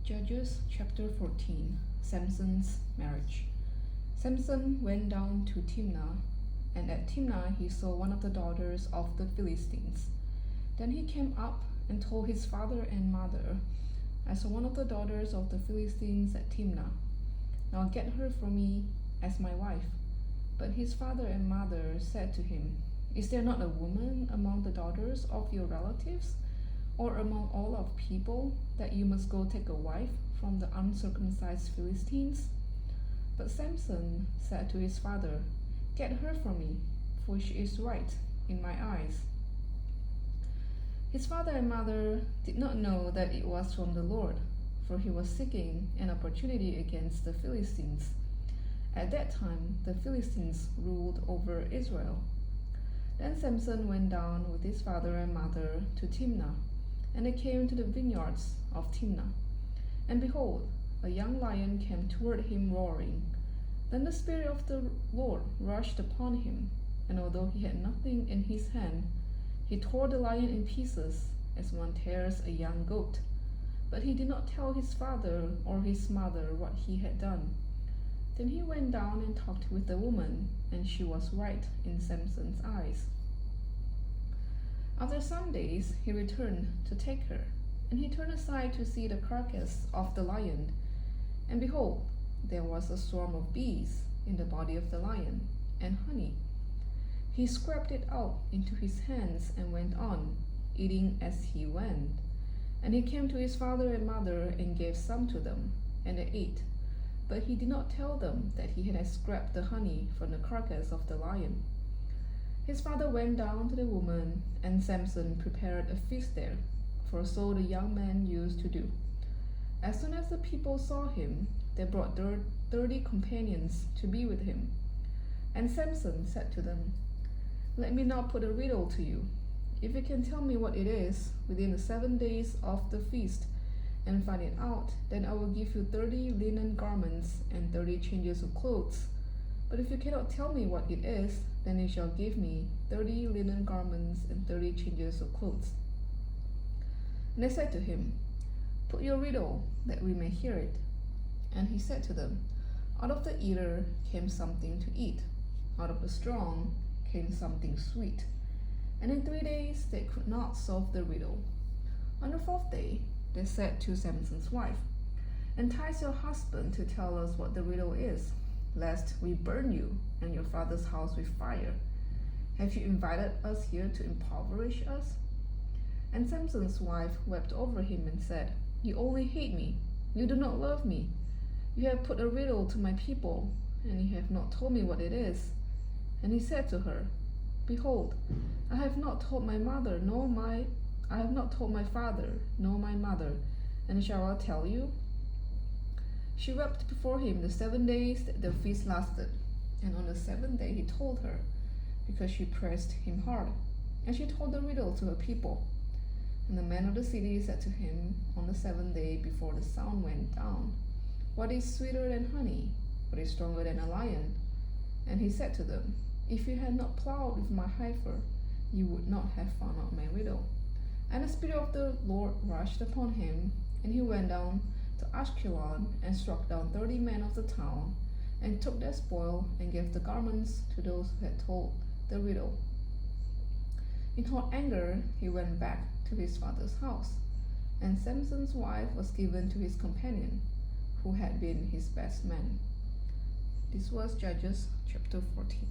Judges chapter 14. Samson's marriage. Samson went down to Timnah, and at Timnah he saw one of the daughters of the Philistines. Then he came up and told his father and mother, "I saw one of the daughters of the Philistines at Timnah. Now get her for me as my wife." But his father and mother said to him, "Is there not a woman among the daughters of your relatives, or among all of people, that you must go take a wife from the uncircumcised Philistines?" But Samson said to his father, "Get her for me, for she is right in my eyes." His father and mother did not know that it was from the Lord, for he was seeking an opportunity against the Philistines. At that time, the Philistines ruled over Israel. Then Samson went down with his father and mother to Timnah, and they came to the vineyards of Timnah. And behold, a young lion came toward him roaring. Then the Spirit of the Lord rushed upon him, and although he had nothing in his hand, he tore the lion in pieces as one tears a young goat. But he did not tell his father or his mother what he had done. Then he went down and talked with the woman, and she was right in Samson's eyes. After some days he returned to take her, and he turned aside to see the carcass of the lion. And behold, there was a swarm of bees in the body of the lion, and honey. He scraped it out into his hands and went on, eating as he went. And he came to his father and mother and gave some to them, and they ate. But he did not tell them that he had scraped the honey from the carcass of the lion. His father went down to the woman, and Samson prepared a feast there, for so the young man used to do. As soon as the people saw him, they brought 30 companions to be with him. And Samson said to them, "Let me now put a riddle to you. If you can tell me what it is within the 7 days of the feast, and find it out, then I will give you 30 linen garments and 30 changes of clothes. But if you cannot tell me what it is, then you shall give me 30 linen garments and 30 changes of clothes." And they said to him, "Put your riddle, that we may hear it." And he said to them, "Out of the eater came something to eat. Out of the strong came something sweet." And in 3 days they could not solve the riddle. On the 4th day, they said to Samson's wife, "Entice your husband to tell us what the riddle is, lest we burn you and your father's house with fire. Have you invited us here to impoverish us?" And Samson's wife wept over him and said, "You only hate me. You do not love me. You have put a riddle to my people, and you have not told me what it is." And he said to her, "Behold, I have not told my father, nor my mother, and shall I tell you?" She wept before him the 7 days that the feast lasted, and on the 7th day he told her, because she pressed him hard. And she told the riddle to her people. And the men of the city said to him on the 7th day before the sun went down, "What is sweeter than honey? What is stronger than a lion?" And he said to them, "If you had not plowed with my heifer, you would not have found out my riddle." And the Spirit of the Lord rushed upon him, and he went down to Ashkelon and struck down 30 men of the town, and took their spoil and gave the garments to those who had told the riddle. In hot anger he went back to his father's house, and Samson's wife was given to his companion, who had been his best man. This was Judges chapter 14.